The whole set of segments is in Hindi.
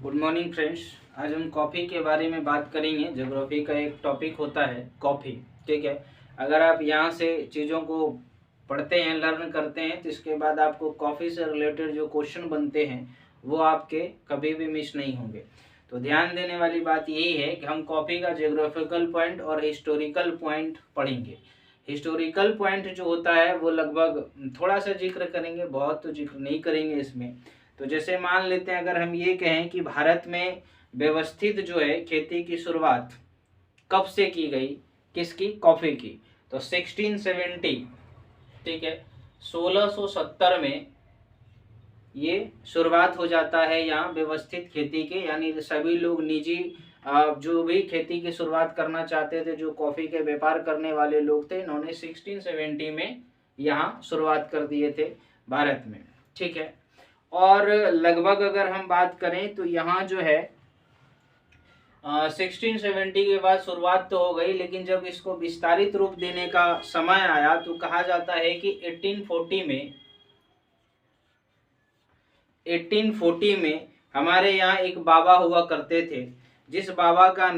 Good morning friends. आज हम कॉफ़ी के बारे में बात करेंगे। ज्योग्राफी का एक टॉपिक होता है कॉफ़ी, ठीक है। अगर आप यहाँ से चीज़ों को पढ़ते हैं, लर्न करते हैं, तो इसके बाद आपको कॉफ़ी से रिलेटेड जो क्वेश्चन बनते हैं वो आपके कभी भी मिस नहीं होंगे। तो ध्यान देने वाली बात यही है कि हम कॉफ़ी का ज्योग्राफिकल पॉइंट और हिस्टोरिकल पॉइंट पढ़ेंगे। हिस्टोरिकल पॉइंट जो होता है वो लगभग थोड़ा सा जिक्र करेंगे, बहुत तो जिक्र नहीं करेंगे इसमें। तो जैसे मान लेते हैं, अगर हम ये कहें कि भारत में व्यवस्थित जो है खेती की शुरुआत कब से की गई, किसकी, कॉफी की, तो 1670, ठीक है, 1670 में ये शुरुआत हो जाता है यहाँ व्यवस्थित खेती के, यानी सभी लोग निजी जो भी खेती की शुरुआत करना चाहते थे, जो कॉफी के व्यापार करने वाले लोग थे, इन्होंने 1670 में यहाँ शुरुआत कर दिए थे भारत में, ठीक है। और लगभग अगर हम बात करें तो यहाँ जो है 1670 के बाद शुरुआत तो हो गई, लेकिन जब इसको विस्तारित रूप देने का समय आया तो कहा जाता है कि 1840 में हमारे यहाँ एक बाबा हुआ करते थे, जिस बाबा का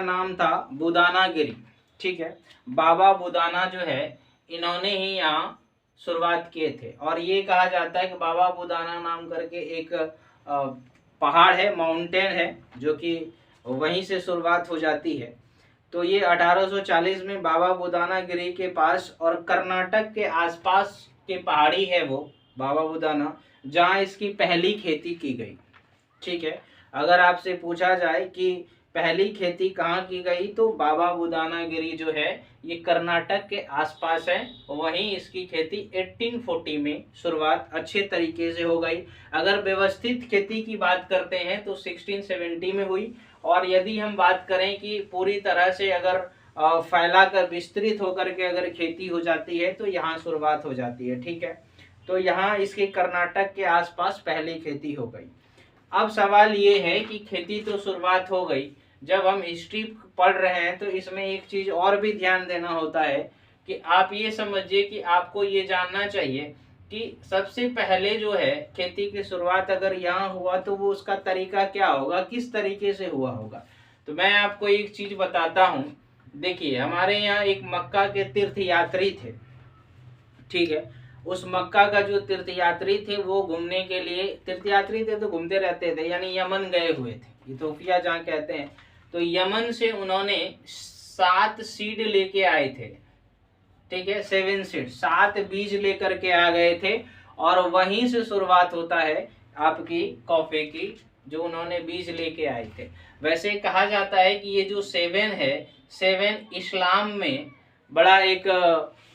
नाम था बुदाना गिरी, ठीक है। बाबा बुदाना जो है, इन्होंने ही यहाँ शुरुआत किए थे। और ये कहा जाता है कि बाबा बुदाना नाम करके एक पहाड़ है, माउंटेन है, जो कि वहीं से शुरुआत हो जाती है। तो ये 1840 में बाबा बुदाना गिरी के पास और कर्नाटक के आसपास के पहाड़ी है वो बाबा बुदाना, जहाँ इसकी पहली खेती की गई, ठीक है। अगर आपसे पूछा जाए कि पहली खेती कहाँ की गई, तो बाबा बुदाना गिरी जो है ये कर्नाटक के आसपास है, वहीं इसकी खेती 1840 में शुरुआत अच्छे तरीके से हो गई। अगर व्यवस्थित खेती की बात करते हैं तो 1670 में हुई, और यदि हम बात करें कि पूरी तरह से अगर फैला कर विस्तृत होकर के अगर खेती हो जाती है तो यहाँ शुरुआत हो जाती है, ठीक है। तो यहाँ इसके कर्नाटक के आसपास पहली खेती हो गई। अब सवाल ये है कि खेती तो शुरुआत हो गई, जब हम हिस्ट्री पढ़ रहे हैं तो इसमें एक चीज और भी ध्यान देना होता है कि आप ये समझिए कि आपको ये जानना चाहिए कि सबसे पहले जो है खेती की शुरुआत अगर यहाँ हुआ तो वो उसका तरीका क्या होगा, किस तरीके से हुआ होगा। तो मैं आपको एक चीज बताता हूँ। देखिए, हमारे यहाँ एक मक्का के तीर्थ यात्री थे, ठीक है। उस मक्का का जो तीर्थयात्री थे वो घूमने के लिए, तीर्थयात्री थे तो घूमते रहते थे, यानी यमन गए हुए थे, इथोपिया जहाँ कहते हैं। तो यमन से उन्होंने 7 सीड लेके आए थे, ठीक है, 7 सीड, 7 बीज लेकर के आ गए थे। और वहीं से शुरुआत होता है आपकी कॉफी की, जो उन्होंने बीज लेके आए थे। वैसे कहा जाता है कि ये जो 7 है, 7 इस्लाम में बड़ा एक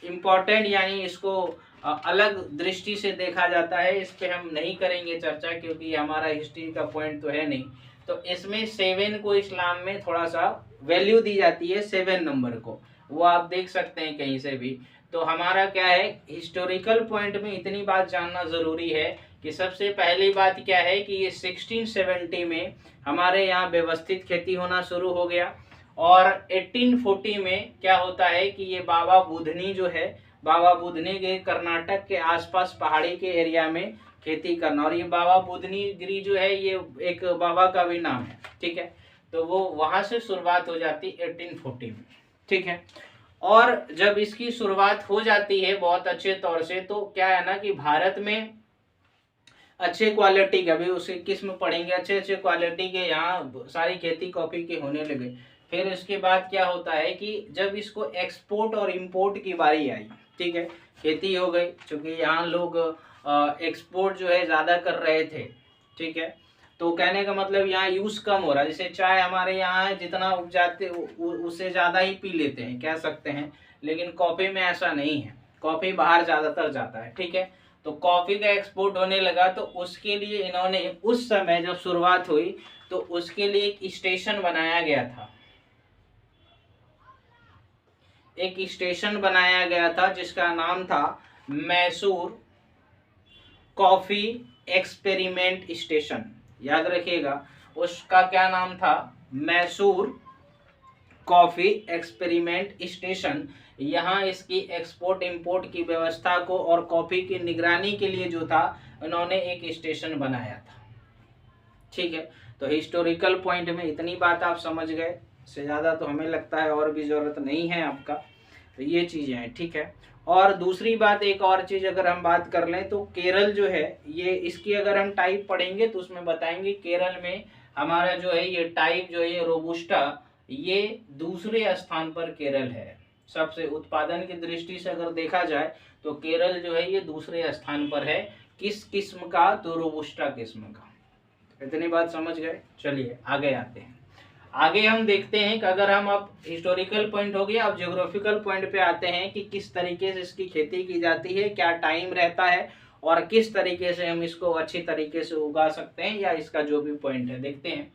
इम्पोर्टेंट, यानी इसको अलग दृष्टि से देखा जाता है। इस पे हम नहीं करेंगे चर्चा, क्योंकि हमारा हिस्ट्री का पॉइंट तो है नहीं। तो इसमें 7 को इस्लाम में थोड़ा सा वैल्यू दी जाती है, 7 नंबर को, वो आप देख सकते हैं कहीं से भी। तो हमारा क्या है, हिस्टोरिकल पॉइंट में इतनी बात जानना जरूरी है कि सबसे पहली बात क्या है कि ये 1670 में हमारे यहाँ व्यवस्थित खेती होना शुरू हो गया। और 1840 में क्या होता है कि ये बाबा बुधनी जो है, बाबा बुधनी के कर्नाटक के आसपास पहाड़ी के एरिया में खेती करना। और ये बाबा बुधनी गिरी जो है ये एक बाबा का भी नाम है, ठीक है। तो वो वहां से शुरुआत हो जाती 1840 में, ठीक है। और जब इसकी शुरुआत हो जाती है बहुत अच्छे तौर से, तो क्या है ना कि भारत में अच्छे क्वालिटी के, अभी उसके किस्म पढ़ेंगे, अच्छे अच्छे क्वालिटी के यहाँ सारी खेती कॉफी की होने लगे। फिर इसके बाद क्या होता है कि जब इसको एक्सपोर्ट और इंपोर्ट की बारी आई, ठीक है, खेती हो गई, क्योंकि यहाँ लोग एक्सपोर्ट जो है ज़्यादा कर रहे थे, ठीक है। तो कहने का मतलब यहाँ यूज़ कम हो रहा है। जैसे चाय हमारे यहाँ है, जितना उपजाते उससे ज़्यादा ही पी लेते हैं, कह सकते हैं। लेकिन कॉफ़ी में ऐसा नहीं है, कॉफ़ी बाहर ज़्यादातर जाता है, ठीक है। तो कॉफ़ी का एक्सपोर्ट होने लगा, तो उसके लिए इन्होंने उस समय जब शुरुआत हुई तो उसके लिए एक स्टेशन बनाया गया था, एक स्टेशन बनाया गया था जिसका नाम था मैसूर कॉफी एक्सपेरिमेंट स्टेशन। याद रखिएगा, उसका क्या नाम था, मैसूर कॉफी एक्सपेरिमेंट स्टेशन। यहाँ इसकी एक्सपोर्ट इंपोर्ट की व्यवस्था को और कॉफी की निगरानी के लिए जो था उन्होंने एक स्टेशन बनाया था। ठीक है, तो हिस्टोरिकल पॉइंट में इतनी बात आप समझ गए, से ज़्यादा तो हमें लगता है और भी ज़रूरत नहीं है आपका। तो ये चीज़ें हैं, ठीक है। और दूसरी बात, एक और चीज़ अगर हम बात कर लें तो केरल जो है ये, इसकी अगर हम टाइप पढ़ेंगे तो उसमें बताएंगे केरल में हमारा जो है ये टाइप जो है ये रोबुस्टा, ये दूसरे स्थान पर केरल है। सबसे उत्पादन की दृष्टि से अगर देखा जाए तो केरल जो है ये दूसरे स्थान पर है। किस किस्म का? तो रोबुस्टा किस्म का। इतनी बात समझ गए। चलिए आगे आते हैं। आगे हम देखते हैं कि अगर हम अब हिस्टोरिकल पॉइंट हो गया, अब ज्योग्राफिकल पॉइंट पे आते हैं कि किस तरीके से इसकी खेती की जाती है, क्या टाइम रहता है और किस तरीके से हम इसको अच्छी तरीके से उगा सकते हैं, या इसका जो भी पॉइंट है देखते हैं।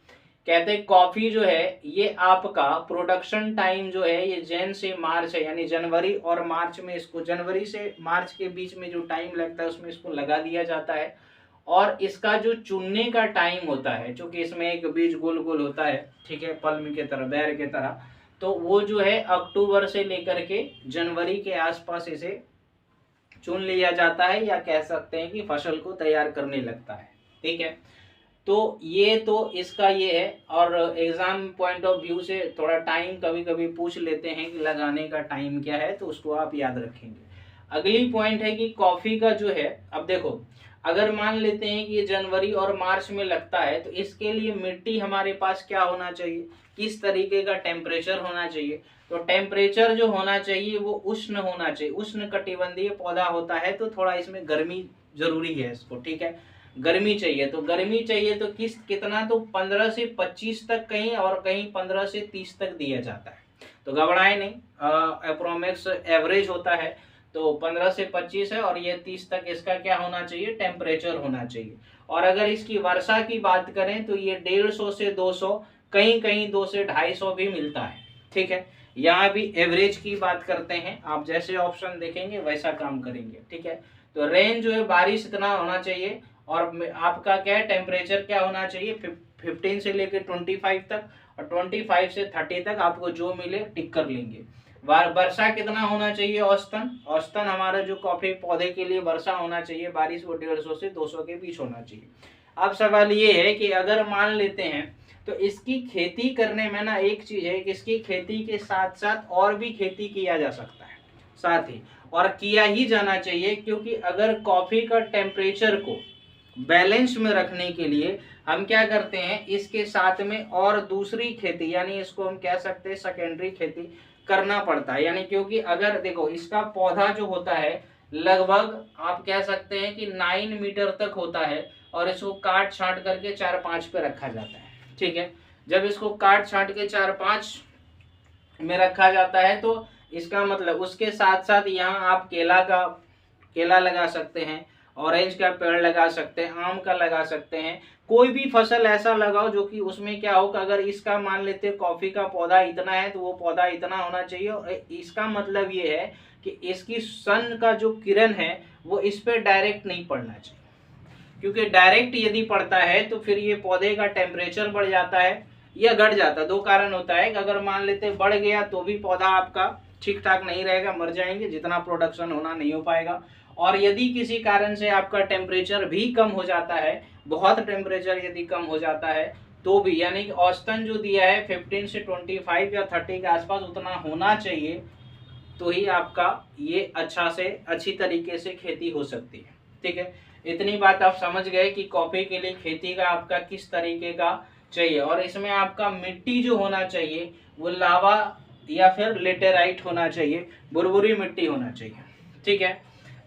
कहते हैं कॉफी जो है ये आपका प्रोडक्शन टाइम जो है ये जैन से मार्च है, यानी जनवरी और मार्च में इसको, जनवरी से मार्च के बीच में जो टाइम लगता है उसमें इसको लगा दिया जाता है। और इसका जो चुनने का टाइम होता है, चूंकि इसमें एक बीज गोल गोल होता है, ठीक है, पल्म के तरह, बैर के तरह, तो वो जो है अक्टूबर से लेकर के जनवरी के आसपास इसे चुन लिया जाता है, या कह सकते हैं कि फसल को तैयार करने लगता है। ठीक है, तो ये तो इसका ये है। और एग्जाम पॉइंट ऑफ व्यू से थोड़ा टाइम कभी कभी पूछ लेते हैं कि लगाने का टाइम क्या है, तो उसको आप याद रखेंगे। अगली पॉइंट है कि कॉफी का जो है, अब देखो अगर मान लेते हैं कि ये जनवरी और मार्च में लगता है, तो इसके लिए मिट्टी हमारे पास क्या होना चाहिए, किस तरीके का टेम्परेचर होना चाहिए। तो टेम्परेचर जो होना चाहिए वो उष्ण होना चाहिए, उष्ण कटिबंधीय पौधा होता है तो थोड़ा इसमें गर्मी जरूरी है इसको, ठीक है, गर्मी चाहिए। तो गर्मी चाहिए तो कितना, तो 15 से 25 तक कहीं, और कहीं 15 से 30 तक दिया जाता है। तो घबराए नहीं, अप्रोक्स एवरेज होता है, तो 15 से 25 है, और ये 30 तक इसका क्या होना चाहिए, टेम्परेचर होना चाहिए। और अगर इसकी वर्षा की बात करें तो ये 150 से 200, कहीं कहीं 2 से 250 भी मिलता है। ठीक है, यहाँ भी एवरेज की बात करते हैं, आप जैसे ऑप्शन देखेंगे वैसा काम करेंगे। ठीक है, तो रेंज जो है बारिश इतना होना चाहिए, और आपका क्या है, टेम्परेचर क्या होना चाहिए, 15 से लेकर 25 तक, और 25 से 30 तक आपको जो मिले टिक कर लेंगे। वर्षा कितना होना चाहिए, औसतन, औसतन हमारा जो कॉफी पौधे के लिए वर्षा होना चाहिए बारिश, वो 150 से 200 के बीच होना चाहिए। अब सवाल ये है कि अगर मान लेते हैं तो इसकी खेती करने में ना एक चीज है कि इसकी खेती के साथ साथ और भी खेती किया जा सकता है साथ ही, और किया ही जाना चाहिए, क्योंकि अगर कॉफी का टेम्परेचर को बैलेंस में रखने के लिए हम क्या करते हैं, इसके साथ में और दूसरी खेती, यानी इसको हम कह सकते हैं सेकेंडरी खेती करना पड़ता है। यानी क्योंकि अगर देखो इसका पौधा जो होता है लगभग आप कह सकते हैं कि 9 मीटर तक होता है, और इसको काट छांट करके 4-5 पे रखा जाता है। ठीक है, जब इसको काट छांट के 4-5 में रखा जाता है तो इसका मतलब उसके साथ साथ यहाँ आप केला लगा सकते हैं, ऑरेंज का पेड़ लगा सकते हैं, आम का लगा सकते हैं, कोई भी फसल ऐसा लगाओ जो कि उसमें क्या हो कि अगर इसका मान लेते हैं कॉफी का पौधा इतना है तो वो पौधा इतना होना चाहिए। और इसका मतलब ये है कि इसकी सन का जो किरण है वो इस पे डायरेक्ट नहीं पड़ना चाहिए, क्योंकि डायरेक्ट यदि पड़ता है तो फिर ये पौधे का टेम्परेचर बढ़ जाता है या घट जाता है। दो कारण होता है कि अगर मान लेते बढ़ गया तो भी पौधा आपका ठीक ठाक नहीं रहेगा, मर जाएंगे, जितना प्रोडक्शन होना नहीं हो पाएगा। और यदि किसी कारण से आपका टेम्परेचर भी कम हो जाता है, बहुत टेम्परेचर यदि कम हो जाता है तो भी, यानी कि औसतन जो दिया है 15 से 25 या 30 के आसपास उतना होना चाहिए, तो ही आपका ये अच्छी तरीके से खेती हो सकती है। ठीक है, इतनी बात आप समझ गए कि कॉफी के लिए खेती का आपका किस तरीके का चाहिए। और इसमें आपका मिट्टी जो होना चाहिए वो लावा या फिर लेटेराइट होना चाहिए, बुरबुरी मिट्टी होना चाहिए। ठीक है,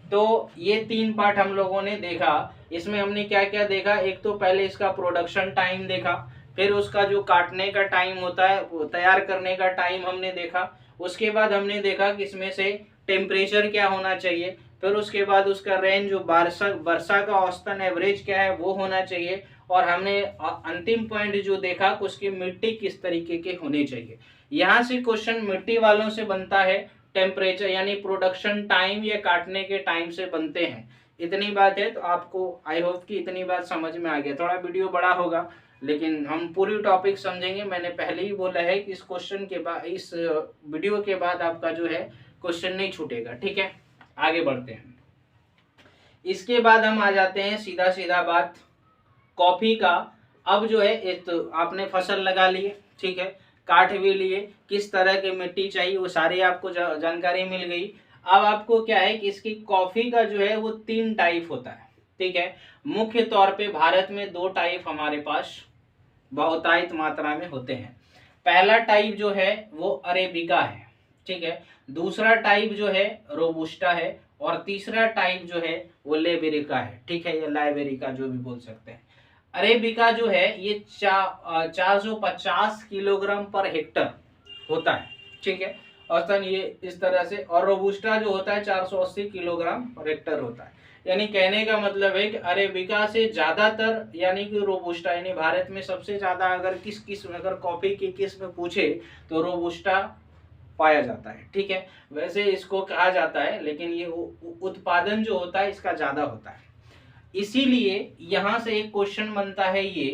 तो ये 3 पार्ट हम लोगों ने देखा। इसमें हमने क्या क्या देखा, एक तो पहले इसका प्रोडक्शन टाइम देखा, फिर उसका जो काटने का टाइम होता है, वो तैयार करने का टाइम हमने देखा, उसके बाद हमने देखा कि इसमें से टेम्परेचर क्या होना चाहिए, फिर उसके बाद उसका रेंज जो वर्षा का औसतन एवरेज क्या है वो होना चाहिए, और हमने अंतिम पॉइंट जो देखा कि उसकी मिट्टी किस तरीके के होने चाहिए। यहाँ से क्वेश्चन मिट्टी वालों से बनता है, टेम्परेचर यानी प्रोडक्शन टाइम या काटने के टाइम से बनते हैं। इतनी बात है, तो आपको आई होप कि इतनी बात समझ में आ गया। थोड़ा वीडियो बड़ा होगा लेकिन हम पूरी टॉपिक समझेंगे। मैंने पहले ही बोला है कि इस क्वेश्चन के बाद, इस वीडियो के बाद आपका जो है क्वेश्चन नहीं छूटेगा। ठीक है, आगे बढ़ते हैं। इसके बाद हम आ जाते हैं सीधा सीधा बात कॉफी का। अब जो है एक तो आपने फसल लगा ली है, ठीक है, काट भी लिए, किस तरह की मिट्टी चाहिए वो सारी आपको जानकारी मिल गई। अब आपको क्या है कि इसकी कॉफी का जो है वो 3 टाइप होता है। ठीक है, मुख्य तौर पे भारत में 2 टाइप हमारे पास बहुतायत मात्रा में होते हैं। पहला टाइप जो है वो अरेबिका है, ठीक है, दूसरा टाइप जो है रोबुस्टा है, और तीसरा टाइप जो है वो लेबेरिका है। ठीक है, या लाइबेरिका जो भी बोल सकते हैं। अरेबिका जो है ये 450 किलोग्राम पर हेक्टर होता है। ठीक है, औसतन ये इस तरह से, और रोबुस्टा जो होता है 480 किलोग्राम पर हेक्टर होता है। यानी कहने का मतलब है कि अरेबिका से ज्यादातर, यानी कि रोबुस्टा, यानी भारत में सबसे ज्यादा अगर किस किस्म, अगर कॉफी की किस्म पूछे तो रोबुस्टा पाया जाता है। ठीक है, वैसे इसको कहा जाता है, लेकिन ये उत्पादन जो होता है इसका ज्यादा होता है। इसीलिए यहां से एक क्वेश्चन बनता है ये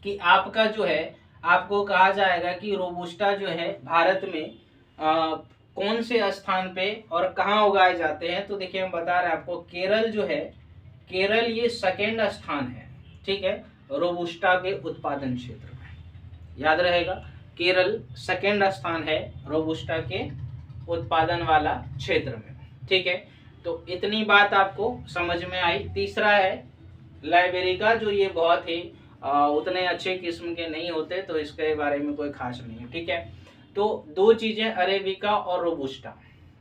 कि आपका जो है, आपको कहा जाएगा कि रोबुस्टा जो है भारत में कौन से स्थान पे और कहाँ उगाए जाते हैं। तो देखिए हम बता रहे हैं आपको, केरल जो है, केरल ये 2nd स्थान है। ठीक है, रोबुस्टा के उत्पादन क्षेत्र में, याद रहेगा, केरल 2nd स्थान है रोबुस्टा के उत्पादन वाला क्षेत्र में। ठीक है, तो इतनी बात आपको समझ में आई। तीसरा है लाइबेरिका, जो ये बहुत ही उतने अच्छे किस्म के नहीं होते, तो इसके बारे में कोई खास नहीं है। ठीक है, तो 2 चीजें अरेबिका और रोबुस्टा,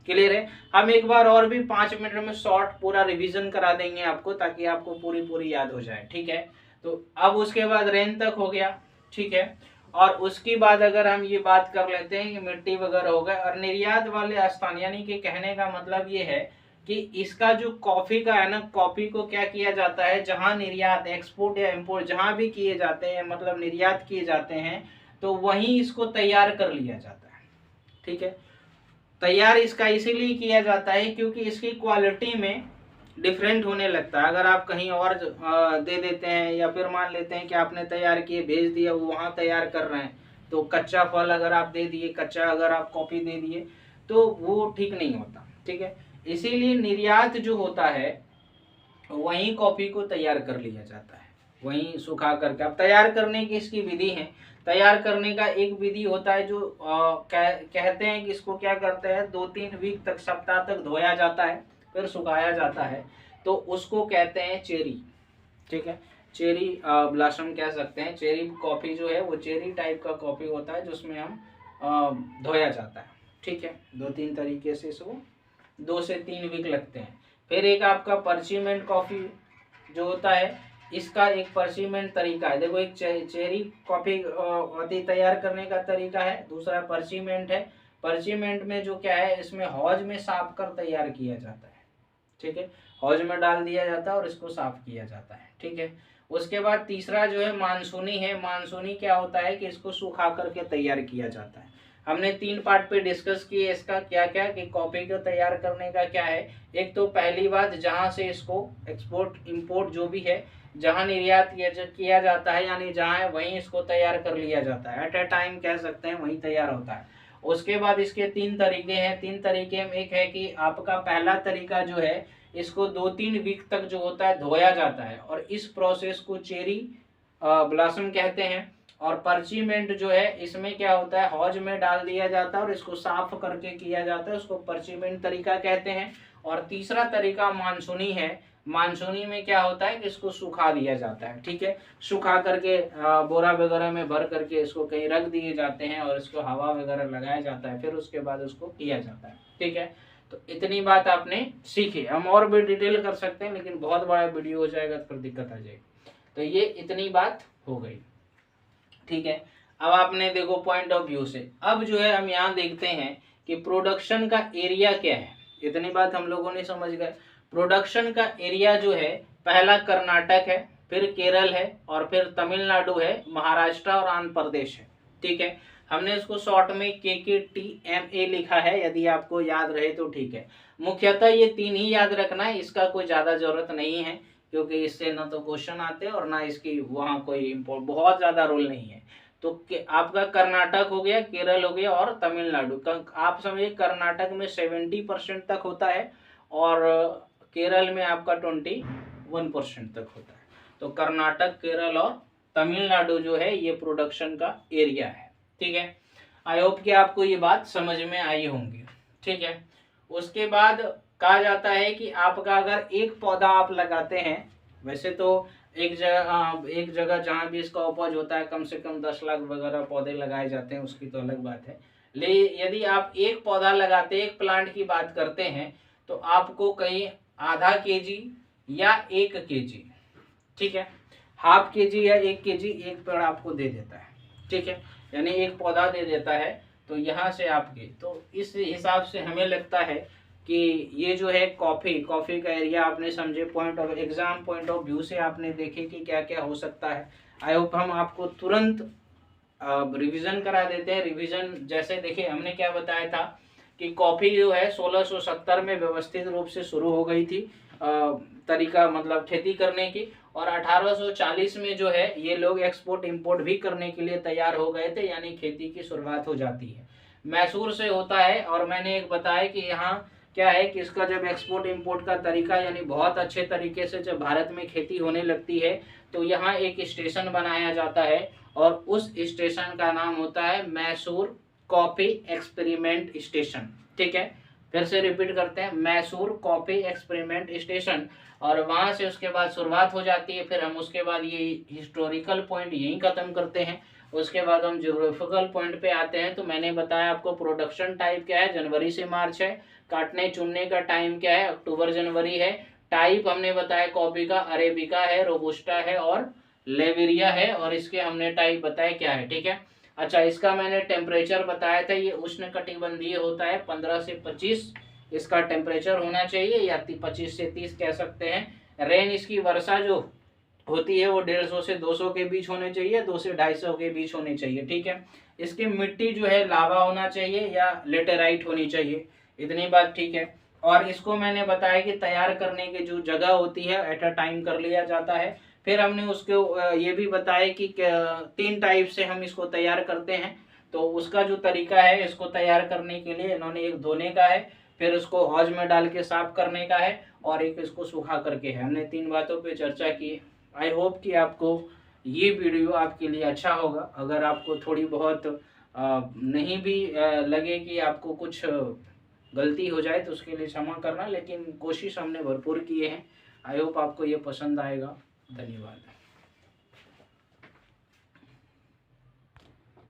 क्लियर है। हम एक बार और भी 5 मिनट में शॉर्ट पूरा रिवीजन करा देंगे आपको, ताकि आपको पूरी याद हो जाए। ठीक है, तो अब उसके बाद रेन तक हो गया। ठीक है, और उसके बाद अगर हम ये बात कर लेते हैं कि मिट्टी वगैरह हो गए, और निर्यात वाले स्थान, यानी कि कहने का मतलब ये है कि इसका जो कॉफी का है ना, कॉफी को क्या किया जाता है, जहां निर्यात, एक्सपोर्ट या इंपोर्ट जहां भी किए जाते हैं, मतलब निर्यात किए जाते हैं, तो वहीं इसको तैयार कर लिया जाता है। ठीक है, तैयार इसका इसीलिए किया जाता है क्योंकि इसकी क्वालिटी में डिफरेंट होने लगता है। अगर आप कहीं और दे देते हैं, या फिर मान लेते हैं कि आपने तैयार किए भेज दिया, वो वहां तैयार कर रहे हैं, तो कच्चा फल अगर आप दे दिए, कच्चा अगर आप कॉफी दे दिए, तो वो ठीक नहीं होता। ठीक है, इसीलिए निर्यात जो होता है वहीं कॉफी को तैयार कर लिया जाता है, वहीं सुखा करके। अब तैयार करने की इसकी विधि है। तैयार करने का एक विधि होता है जो कहते हैं कि इसको क्या करते हैं, 2-3 वीक तक, सप्ताह तक धोया जाता है, फिर सुखाया जाता है, तो उसको कहते हैं चेरी। ठीक है, चेरी ब्लॉसम कह सकते हैं। चेरी कॉफी जो है वो चेरी टाइप का कॉफी होता है, जिसमें हम धोया जाता है। ठीक है, 2-3 तरीके से इसको 2 से 3 वीक लगते हैं। फिर एक आपका परचीमेंट कॉफी जो होता है, इसका एक परचीमेंट तरीका है। देखो, एक चेरी कॉफी तैयार करने का तरीका है, दूसरा परचीमेंट है। परचीमेंट में जो क्या है, इसमें हौज में साफ कर तैयार किया जाता है। ठीक है, हौज में डाल दिया जाता है और इसको साफ किया जाता है। ठीक है, उसके बाद तीसरा जो है मानसूनी है। मानसूनी क्या होता है कि इसको सुखा करके तैयार किया जाता है। हमने 3 पार्ट पे डिस्कस किए इसका क्या क्या, कि कॉफी को तैयार करने का क्या है। एक तो पहली बात, जहां से इसको एक्सपोर्ट इंपोर्ट जो भी है, जहां निर्यात किया जाता है, यानी जहां है वहीं इसको तैयार कर लिया जाता है, एट ए टाइम कह सकते हैं, वहीं तैयार होता है। उसके बाद इसके 3 तरीके हैं। 3 तरीके में एक है कि आपका पहला तरीका जो है, इसको 2-3 वीक तक जो होता है धोया जाता है, और इस प्रोसेस को चेरी ब्लॉसम कहते हैं। और परचीमेंट जो है, इसमें क्या होता है, हौज में डाल दिया जाता है और इसको साफ करके किया जाता है, उसको परचीमेंट तरीका कहते हैं। और तीसरा तरीका मानसूनी है। मानसूनी में क्या होता है कि इसको सुखा दिया जाता है। ठीक है, सुखा करके बोरा वगैरह में भर करके इसको कहीं रख दिए जाते हैं, और इसको हवा वगैरह लगाया जाता है, फिर उसके बाद उसको किया जाता है। ठीक है, तो इतनी बात आपने सीखी। हम और भी डिटेल कर सकते हैं, लेकिन बहुत बड़ा वीडियो हो जाएगा तो फिर दिक्कत आ जाएगी। तो ये इतनी बात हो गई। ठीक है, अब आपने देखो पॉइंट ऑफ व्यू से, अब जो है हम यहाँ देखते हैं कि प्रोडक्शन का एरिया क्या है। इतनी बात हम लोगों ने समझ गए। प्रोडक्शन का एरिया जो है, पहला कर्नाटक है, फिर केरल है, और फिर तमिलनाडु है, महाराष्ट्र और आंध्र प्रदेश है। ठीक है, हमने इसको शॉर्ट में KKTMA लिखा है, यदि आपको याद रहे तो ठीक है। मुख्यतः ये 3 ही याद रखना है, इसका कोई ज्यादा जरूरत नहीं है, क्योंकि इससे ना तो क्वेश्चन आते हैं और ना इसकी वहाँ कोई बहुत ज्यादा रोल नहीं है। तो आपका कर्नाटक हो गया, केरल हो गया और तमिलनाडु। आप समझिए कर्नाटक में 70% तक होता है और केरल में आपका 21% तक होता है। तो कर्नाटक, केरल और तमिलनाडु जो है ये प्रोडक्शन का एरिया है। ठीक है, आई होप कि आपको ये बात समझ में आई होंगी। ठीक है, उसके बाद कहा जाता है कि आपका अगर एक पौधा आप लगाते हैं, वैसे तो एक जगह जहाँ भी इसका उपज होता है कम से कम 10 लाख वगैरह पौधे लगाए जाते हैं, उसकी तो अलग बात है। ले यदि आप एक पौधा लगाते, एक प्लांट की बात करते हैं, तो आपको कहीं आधा केजी या 1 केजी, ठीक है, हाफ केजी या 1 केजी एक पेड़ आपको दे देता है। ठीक है, यानी एक पौधा दे देता है। तो यहाँ से आपके, तो इस हिसाब से हमें लगता है कि ये जो है कॉफ़ी का एरिया आपने समझे, point of exam point of view से आपने देखे कि क्या क्या हो सकता है। आई होप हम आपको तुरंत रिवीजन करा देते हैं। रिवीजन जैसे देखिए, हमने क्या बताया था कि कॉफ़ी जो है 1670 में व्यवस्थित रूप से शुरू हो गई थी तरीका, मतलब खेती करने की, और 1840 में जो है ये लोग एक्सपोर्ट इंपोर्ट भी करने के लिए तैयार हो गए थे, यानी खेती की शुरुआत हो जाती है। मैसूर से होता है, और मैंने एक बताया कि यहाँ क्या है कि इसका जब एक्सपोर्ट इंपोर्ट का तरीका यानी बहुत अच्छे तरीके से जब भारत में खेती होने लगती है, तो यहाँ एक स्टेशन बनाया जाता है और उस स्टेशन का नाम होता है मैसूर कॉफी एक्सपेरिमेंट स्टेशन। ठीक है, फिर से रिपीट करते हैं, मैसूर कॉफी एक्सपेरिमेंट स्टेशन। और वहां से उसके बाद शुरुआत हो जाती है। फिर हम उसके बाद ये हिस्टोरिकल पॉइंट यहीं खत्म करते हैं। उसके बाद हम ज्योग्राफिकल पॉइंट पे आते हैं। तो मैंने बताया आपको प्रोडक्शन टाइप क्या है, जनवरी से मार्च है। काटने चुनने का टाइम क्या है, अक्टूबर जनवरी है। टाइप हमने बताया कॉफी का अरेबिका है, रोबुस्टा है और लेवेरिया है, और इसके हमने टाइप बताया क्या है। ठीक है, अच्छा, इसका मैंने टेम्परेचर बताया था, ये उष्ण कटिबंधीय होता है, 15 से 25 इसका टेम्परेचर होना चाहिए, या 25 से 30 कह सकते हैं। रेन, इसकी वर्षा जो होती है वो 150 से 200 के बीच होने चाहिए, 2 से 250 के बीच होनी चाहिए। ठीक है, इसकी मिट्टी जो है लावा होना चाहिए या लेटेराइट होनी चाहिए, इतनी बात ठीक है। और इसको मैंने बताया कि तैयार करने की जो जगह होती है एट अ टाइम कर लिया जाता है। फिर हमने उसको ये भी बताया कि 3 टाइप से हम इसको तैयार करते हैं। तो उसका जो तरीका है इसको तैयार करने के लिए, इन्होंने एक धोने का है, फिर उसको हौज में डाल के साफ करने का है, और एक इसको सूखा करके है। हमने 3 बातों पे चर्चा की। आई होप कि आपको ये वीडियो आपके लिए अच्छा होगा। अगर आपको थोड़ी बहुत नहीं भी लगे कि आपको कुछ गलती हो जाए तो उसके लिए क्षमा करना, लेकिन कोशिश हमने भरपूर किए हैं। आई होप आपको ये पसंद आएगा। धन्यवाद।